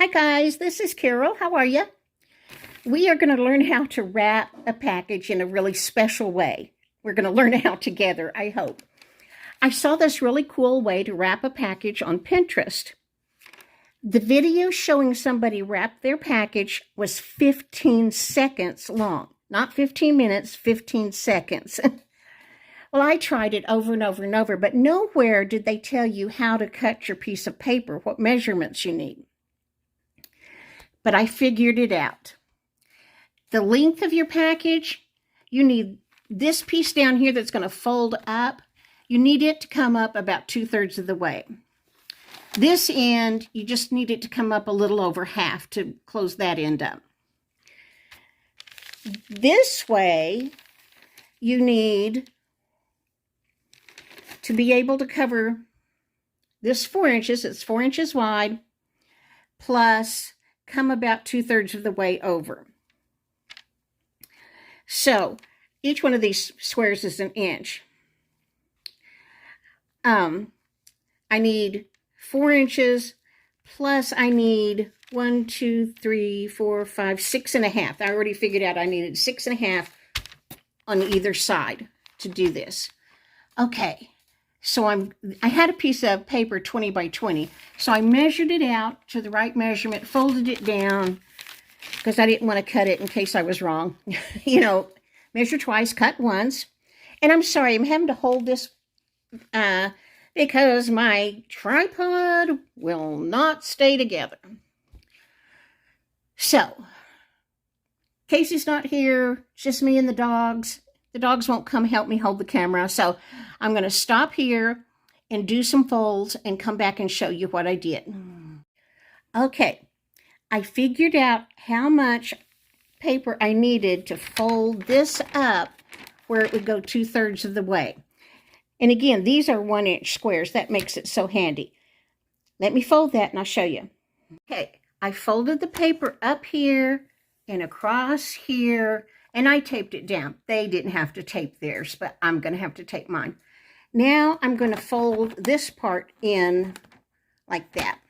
Hi guys, this is Carol. How are you? We are going to learn how to wrap a package in a really special way. We're going to learn how together, I hope. I saw this really cool way to wrap a package on Pinterest. The video showing somebody wrap their package was 15 seconds long. Not 15 minutes, 15 seconds. Well, I tried it over and over and over, but nowhere did they tell you how to cut your piece of paper, what measurements you need. But I figured it out. The length of your package, you need this piece down here that's going to fold up. You need it to come up about 2/3 of the way. This end, you just need it to come up a little over half to close that end up. This way, you need to be able to cover this 4 inches. It's 4 inches wide, plus come about 2/3 of the way over. So each one of these squares is an inch. I need 4 inches, plus I need 1, 2, 3, 4, 5, 6.5. I already figured out I needed 6.5 on either side to do this. Okay, so I had a piece of paper 20 by 20, so I measured it out to the right measurement, folded it down, because I didn't want to cut it in case I was wrong. You know, measure twice, cut once. And I'm sorry, I'm having to hold this because my tripod will not stay together. So, Casey's not here, it's just me and the dogs. The dogs won't come help me hold the camera, so I'm going to stop here and do some folds and come back and show you what I did. Okay, I figured out how much paper I needed to fold this up where it would go 2/3 of the way. And again, these are 1 inch squares. That makes it so handy. Let me fold that and I'll show you. Okay, I folded the paper up here and across here, and I taped it down. They didn't have to tape theirs, but I'm going to have to tape mine. Now I'm going to fold this part in like that.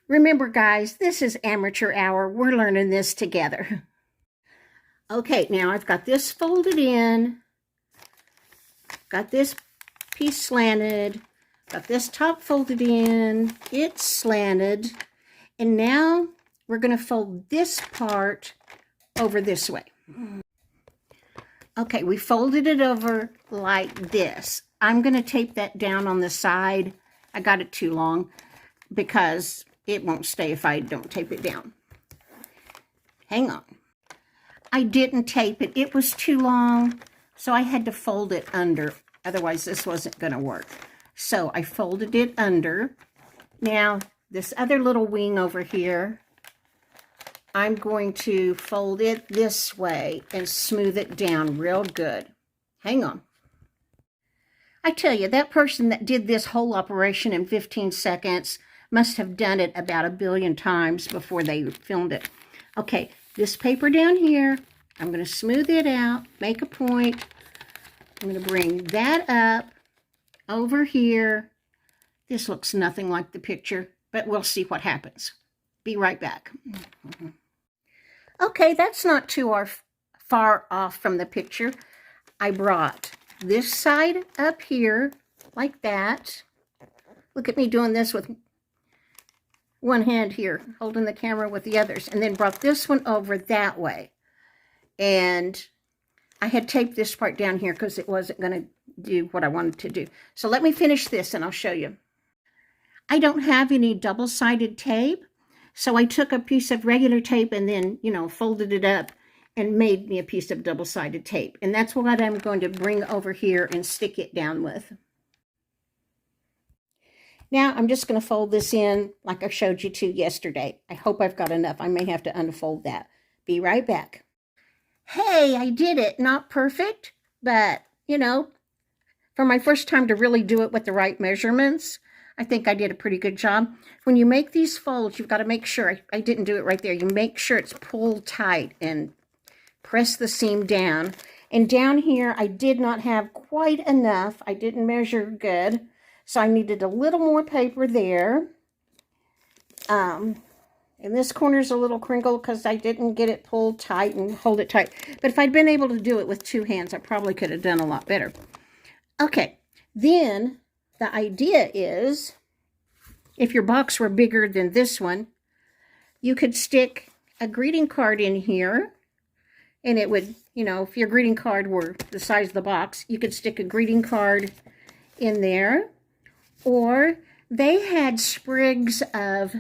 Remember, guys, this is amateur hour. We're learning this together. Okay, now I've got this folded in. Got this piece slanted. Got this top folded in. It's slanted. And now we're going to fold this part over this way. Okay, we folded it over like this. I'm going to tape that down on the side. I got it too long because it won't stay if I don't tape it down. Hang on. I didn't tape it. It was too long, so I had to fold it under. Otherwise, this wasn't going to work. So I folded it under. Now, this other little wing over here, I'm going to fold it this way and smooth it down real good. Hang on. I tell you, that person that did this whole operation in 15 seconds must have done it about 1 billion times before they filmed it. Okay, this paper down here, I'm going to smooth it out, make a point. I'm going to bring that up over here. This looks nothing like the picture, but we'll see what happens. Be right back. Okay, that's not too far off from the picture. I brought this side up here like that. Look at me doing this with one hand here, holding the camera with the others, and then brought this one over that way. And I had taped this part down here because it wasn't going to do what I wanted to do. So let me finish this and I'll show you. I don't have any double-sided tape, so I took a piece of regular tape and then, you know, folded it up and made me a piece of double-sided tape. And that's what I'm going to bring over here and stick it down with. Now I'm just going to fold this in like I showed you to yesterday. I hope I've got enough. I may have to unfold that. Be right back. Hey, I did it. Not perfect, but, you know, for my first time to really do it with the right measurements, I think I did a pretty good job. When you make these folds, you've got to make sure, I didn't do it right there, you make sure it's pulled tight and press the seam down. And down here, I did not have quite enough. I didn't measure good, so I needed a little more paper there. And this corner's a little crinkled because I didn't get it pulled tight and hold it tight. But if I'd been able to do it with 2 hands, I probably could have done a lot better. Okay, then the idea is, if your box were bigger than this one, you could stick a greeting card in here. And it would, you know, if your greeting card were the size of the box, you could stick a greeting card in there. Or they had sprigs of,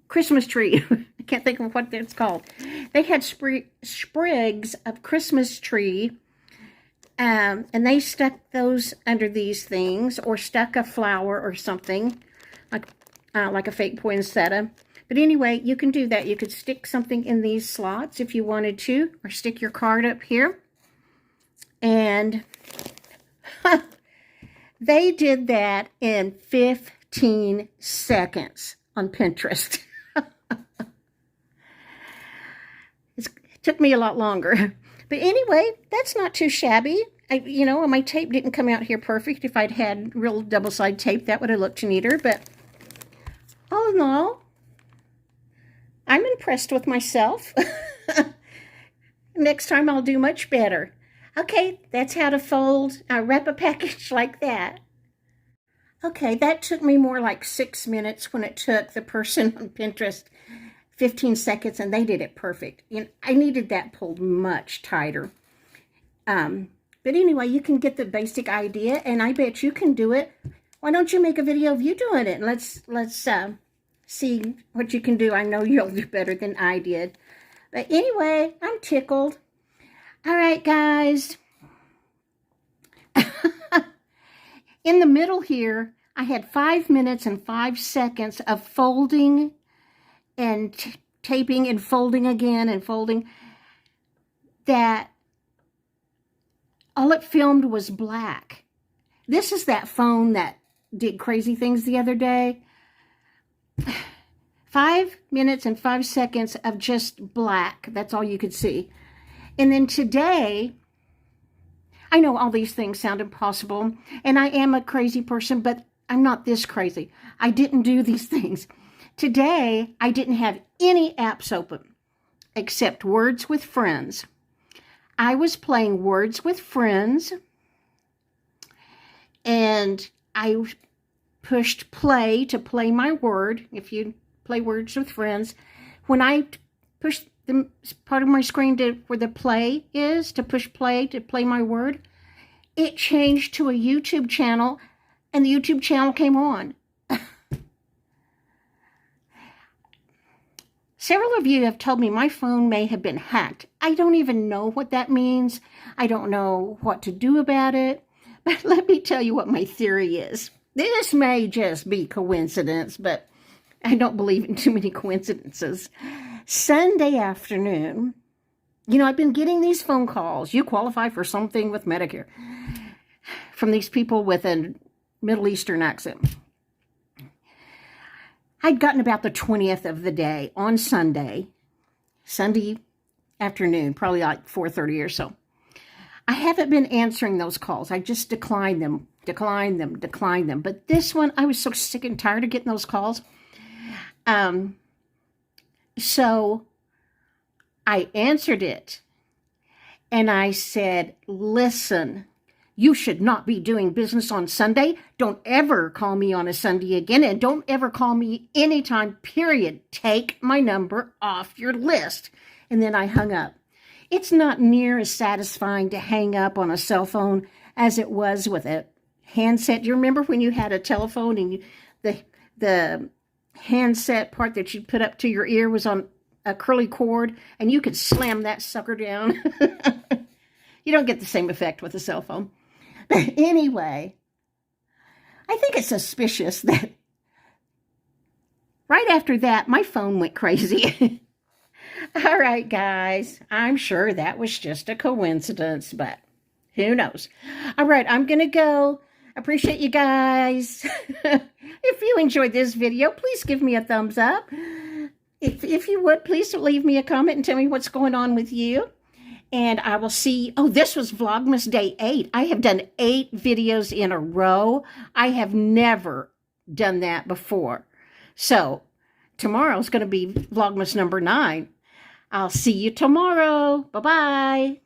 Christmas tree. I can't think of what it's called. They had sprigs of Christmas tree, and they stuck those under these things, or stuck a flower or something, like a fake poinsettia. But anyway, you can do that. You could stick something in these slots if you wanted to, or stick your card up here. And they did that in 15 seconds on Pinterest. It took me a lot longer. But anyway, that's not too shabby. You know, my tape didn't come out here perfect. If I'd had real double-side tape, that would have looked neater. But all in all, I'm impressed with myself. Next time I'll do much better. Okay, that's how to wrap a package like that. Okay, that took me more like 6 minutes when it took the person on Pinterest 15 seconds, and they did it perfect. You know, I needed that pulled much tighter. But anyway, you can get the basic idea, and I bet you can do it. Why don't you make a video of you doing it? And let's see what you can do. I know you'll do better than I did. But anyway, I'm tickled. All right, guys. In the middle here, I had 5 minutes and 5 seconds of folding and taping and folding again and folding. That all it filmed was black. This is that phone that did crazy things the other day. 5 minutes and 5 seconds of just black. That's all you could see. And then today, I know all these things sound impossible, and I am a crazy person, but I'm not this crazy. I didn't do these things. Today, I didn't have any apps open except Words with Friends. I was playing Words with Friends, and I pushed play to play my word. If you play Words with Friends, when I push the part of my screen where the play is, to push play to play my word, it changed to a YouTube channel, and the YouTube channel came on. Several of you have told me my phone may have been hacked. I don't even know what that means. I don't know what to do about it. But let me tell you what my theory is. This may just be coincidence, but I don't believe in too many coincidences. Sunday afternoon, you know, I've been getting these phone calls. You qualify for something with Medicare. From these people with a Middle Eastern accent. I'd gotten about the 20th of the day on Sunday afternoon, probably like 4:30 or so. I haven't been answering those calls. I just declined them. But this one, I was so sick and tired of getting those calls. So I answered it, and I said, listen, you should not be doing business on Sunday. Don't ever call me on a Sunday again, and don't ever call me anytime, period. Take my number off your list. And then I hung up. It's not near as satisfying to hang up on a cell phone as it was with a handset. Do you remember when you had a telephone and the handset part that you put up to your ear was on a curly cord, and you could slam that sucker down? You don't get the same effect with a cell phone. But anyway, I think it's suspicious that right after that, my phone went crazy. All right, guys, I'm sure that was just a coincidence, but who knows? All right, I'm going to go. Appreciate you guys. If you enjoyed this video, please give me a thumbs up. If you would, please leave me a comment and tell me what's going on with you. And I will see, oh, this was Vlogmas Day 8. I have done 8 videos in a row. I have never done that before. So tomorrow's going to be Vlogmas number 9. I'll see you tomorrow. Bye-bye.